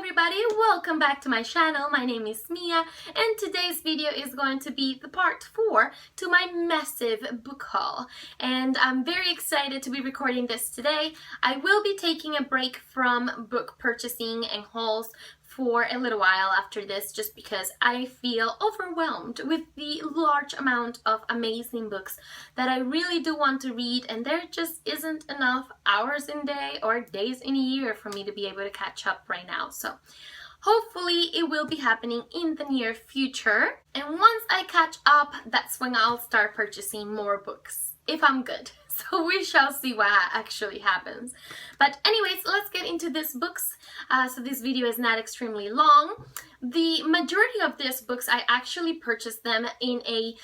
everybody, welcome back to my channel. My name is Mia and today's video is going to be the part 4 to my massive book haul, and I'm very excited to be recording this today. I will be taking a break from book purchasing and hauls for a little while after this, just because I feel overwhelmed with the large amount of amazing books that I really do want to read, and there just isn't enough hours in a day or days in a year for me to be able to catch up right now. So hopefully it will be happening in the near future, and once I catch up, that's when I'll start purchasing more books, if I'm good. So we shall see what actually happens. But anyways, let's get into these books. So this video is not extremely long. The majority of these books, I actually purchased them in a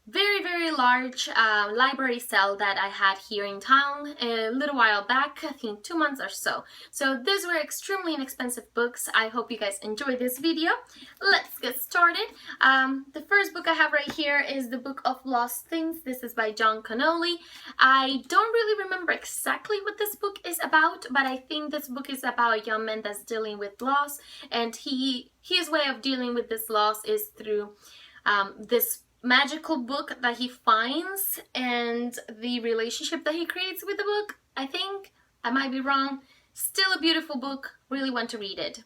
very large library sale that I had here in town a little while back, I think 2 months or so. So these were extremely inexpensive books. I hope you guys enjoy this video. Let's get started. The first book I have right here is the Book of Lost Things. This is by John Connolly. I don't really remember exactly what this book is about, but I think this book is about a young man that's dealing with loss, and his way of dealing with this loss is through this magical book that he finds and the relationship that he creates with the book. I think I might be wrong. Still a beautiful book. Really want to read it.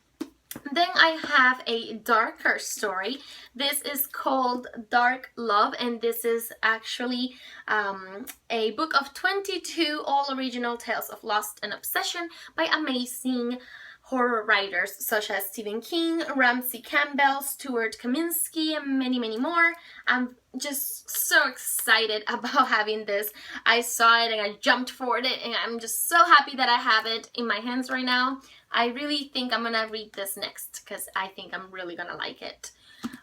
Then I have a darker story. This is called Dark Love, and this is actually a book of 22 all original tales of lust and obsession by amazing horror writers such as Stephen King, Ramsey Campbell, Stuart Kaminsky, and many more. I'm just so excited about having this. I saw it and I jumped for it, and I'm just so happy that I have it in my hands right now. I really think I'm gonna read this next because I think I'm really gonna like it.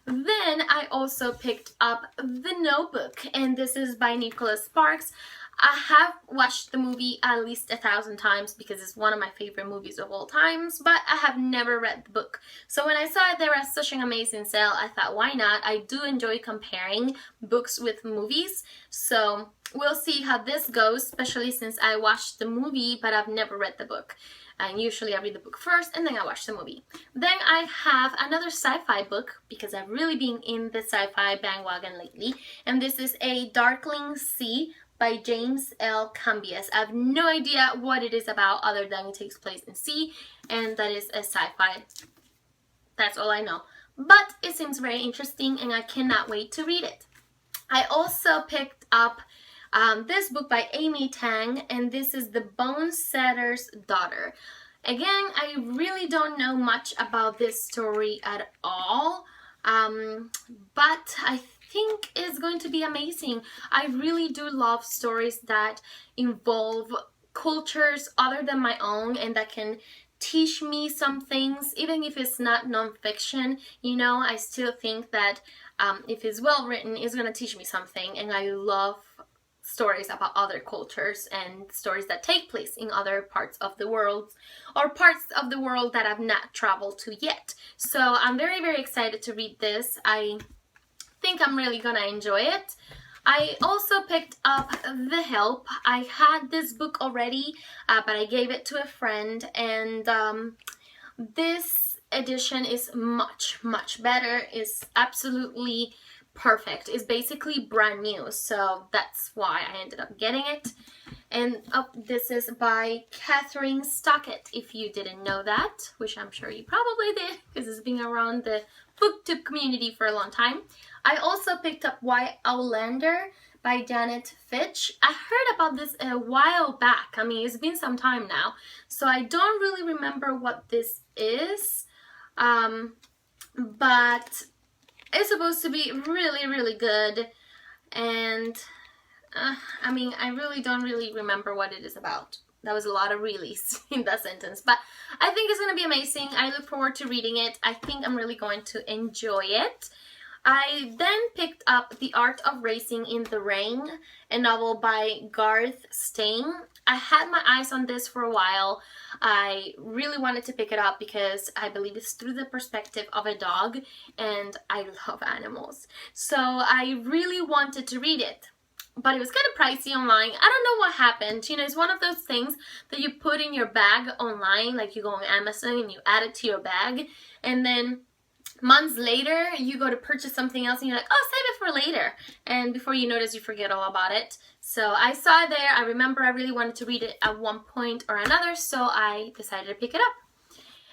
Then I also picked up The Notebook, and this is by Nicholas Sparks. I have watched the movie at least 1,000 times because it's one of my favorite movies of all times, but I have never read the book. So when I saw it there at such an amazing sale, I thought, why not? I do enjoy comparing books with movies, so we'll see how this goes, especially since I watched the movie but I've never read the book. And usually I read the book first and then I watch the movie. Then I have another sci-fi book because I've really been in the sci-fi bandwagon lately, and this is A Darkling Sea by James L. Cambias. I have no idea what it is about other than it takes place in sea, and that is a sci-fi. That's all I know. But it seems very interesting and I cannot wait to read it. I also picked up this book by Amy Tang, and this is The Bone Setter's Daughter. Again, I really don't know much about this story at all, but I think it's going to be amazing. I really do love stories that involve cultures other than my own and that can teach me some things, even if it's not non-fiction. You know, I still think that if it's well written, it's going to teach me something, and I love stories about other cultures and stories that take place in other parts of the world or parts of the world that I've not traveled to yet. So I'm very excited to read this. I think I'm really gonna enjoy it. I also picked up The Help. I had this book already, but I gave it to a friend, and this edition is much better. It's absolutely perfect. It's basically brand new, so that's why I ended up getting it. And this is by Catherine Stockett, if you didn't know that, which I'm sure you probably did because it's been around the booktube community for a long time. I also picked up Why Outlander by Janet Fitch. I heard about this a while back. I mean, it's been some time now, so I don't really remember what this is, but it's supposed to be really good, and I mean, I really don't remember what it is about. That was a lot of reallys in that sentence, but I think it's going to be amazing. I look forward to reading it. I think I'm really going to enjoy it. I then picked up The Art of Racing in the Rain, a novel by Garth Stein. I had my eyes on this for a while. I really wanted to pick it up because I believe it's through the perspective of a dog, and I love animals. So I really wanted to read it. but it was kind of pricey online. I don't know what happened. You know, it's one of those things that you put in your bag online, like you go on Amazon and you add it to your bag, and then months later you go to purchase something else and you're like, oh, save it for later, and before you notice, you forget all about it. So I saw it there. I remember I really wanted to read it at one point or another, so I decided to pick it up.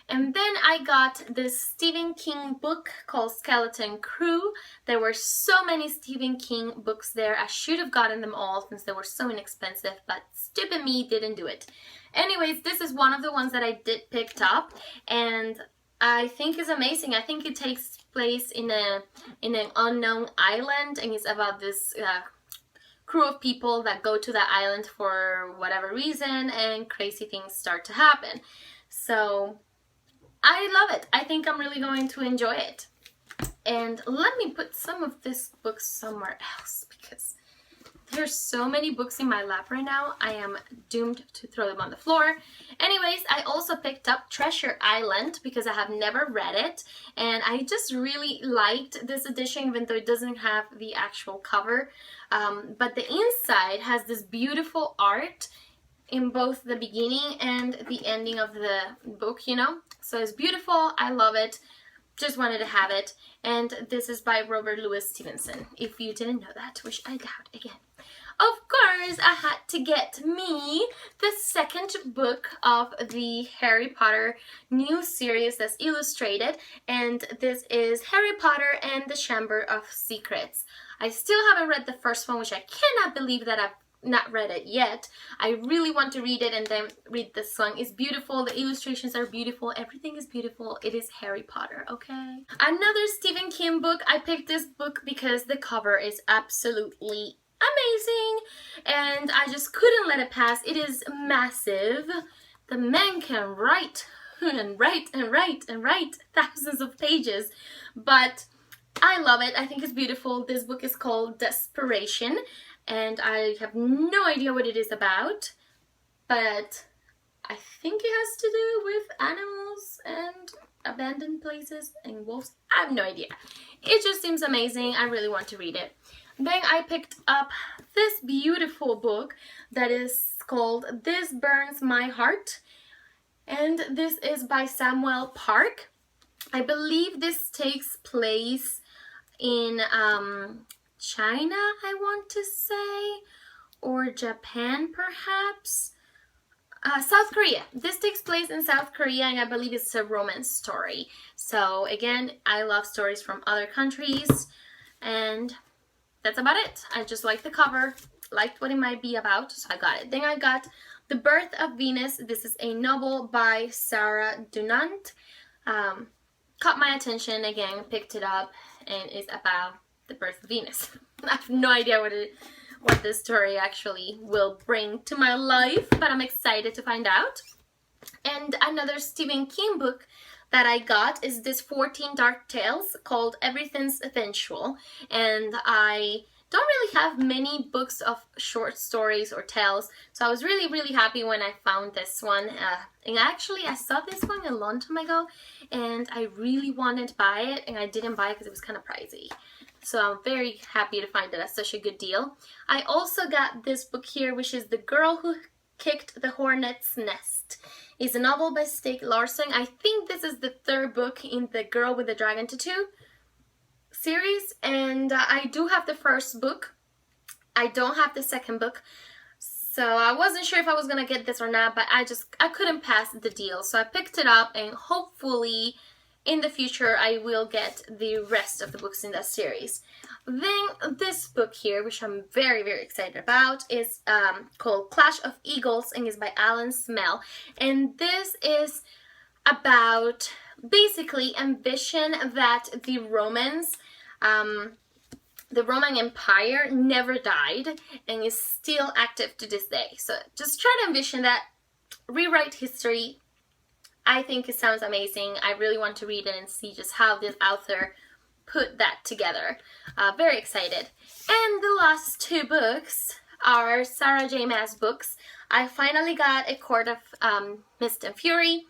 And then I got this Stephen King book called Skeleton Crew. There were so many Stephen King books there. I should have gotten them all since they were so inexpensive, but stupid me didn't do it. Anyways, this is one of the ones that I did pick up, and I think it's amazing. I think it takes place in an unknown island, and it's about this crew of people that go to that island for whatever reason, and crazy things start to happen. So I love it. I think I'm really going to enjoy it. And let me put some of this book somewhere else because there's so many books in my lap right now. I am doomed to throw them on the floor. Anyways, I also picked up Treasure Island because I have never read it. And I just really liked this edition, even though it doesn't have the actual cover. But the inside has this beautiful art in both the beginning and the ending of the book, you know? So it's beautiful. I love it. Just wanted to have it. And this is by Robert Louis Stevenson, if you didn't know that, which I doubt again. Of course, I had to get me the second book of the Harry Potter new series that's illustrated, and this is Harry Potter and the Chamber of Secrets. I still haven't read the first one, which I cannot believe that I've not read it yet. I really want to read it and then read this one. It's beautiful. The illustrations are beautiful. Everything is beautiful. It is Harry Potter, okay? Another Stephen King book. I picked this book because the cover is absolutely amazing and I just couldn't let it pass. It is massive. The man can write and write and write and write thousands of pages, but I love it. I think it's beautiful. This book is called Desperation, and I have no idea what it is about, but I think it has to do with animals and abandoned places and wolves. I have no idea. It just seems amazing. I really want to read it. Then I picked up this beautiful book that is called This Burns My Heart, and this is by Samuel Park. I believe this takes place in China, I want to say, or Japan perhaps. South Korea. This takes place in South Korea, and I believe it's a romance story. So again, I love stories from other countries, and that's about it. I just liked the cover, liked what it might be about, so I got it. Then I got The Birth of Venus. This is a novel by Sarah Dunant. Caught my attention again, picked it up, and it's about the birth of Venus. I have no idea what this story actually will bring to my life, but I'm excited to find out. And another Stephen King book that I got is this 14 Dark Tales called Everything's Eventual, and I don't really have many books of short stories or tales, so I was really happy when I found this one. And actually I saw this one a long time ago and I really wanted to buy it, and I didn't buy it because it was kind of pricey. So I'm very happy to find it at such a good deal. I also got this book here, which is The Girl Who Kicked the Hornet's Nest. It's a novel by Stieg Larsson. I think this is the third book in the Girl with the Dragon Tattoo series, and I do have the first book. I don't have the second book, so I wasn't sure if I was gonna get this or not, but I couldn't pass the deal, so I picked it up, and hopefully in the future I will get the rest of the books in that series. Then this book here, which I'm very excited about, is called Clash of Eagles, and is by Alan Smell, and this is about basically ambition that the Romans, the Roman Empire never died and is still active to this day. So just try to envision that, rewrite history. I think it sounds amazing. I really want to read it and see just how this author put that together. Very excited. And the last two books are Sarah J. Maas books. I finally got A Court of Mist and Fury.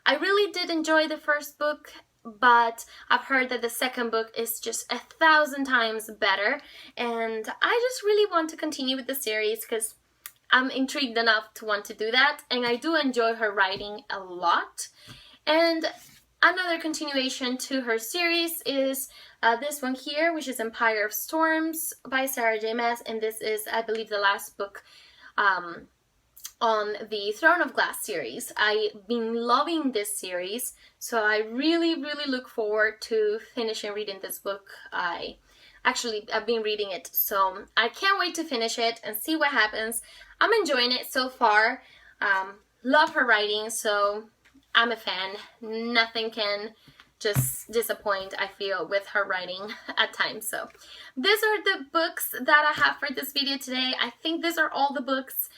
I really did enjoy the first book. but I've heard that the second book is just 1,000 times better, and I just really want to continue with the series because I'm intrigued enough to want to do that, and I do enjoy her writing a lot. And another continuation to her series is this one here, which is Empire of Storms by Sarah J. Maas, and this is, I believe, the last book on the Throne of Glass series. I've been loving this series, so I really look forward to finishing reading this book. I've been reading it, so I can't wait to finish it and see what happens. I'm enjoying it so far. Love her writing, so I'm a fan. Nothing can just disappoint, I feel, with her writing at times. So these are the books that I have for this video today. I think these are all the books.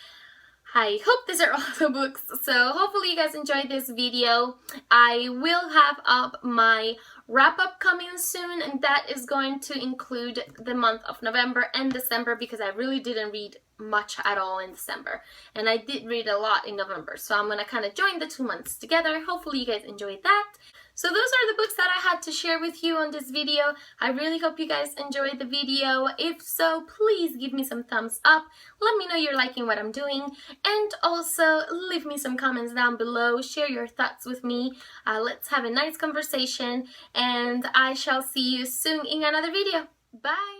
I hope these are all the books, so hopefully you guys enjoyed this video. I will have up my wrap-up coming soon, and that is going to include the month of November and December, because I really didn't read much at all in December, and I did read a lot in November, so I'm gonna kind of join the 2 months together. Hopefully you guys enjoyed that. So those are the books that I had to share with you on this video. I really hope you guys enjoyed the video. If so, please give me some thumbs up. Let me know you're liking what I'm doing. And also, leave me some comments down below. Share your thoughts with me. Let's have a nice conversation. And I shall see you soon in another video. Bye!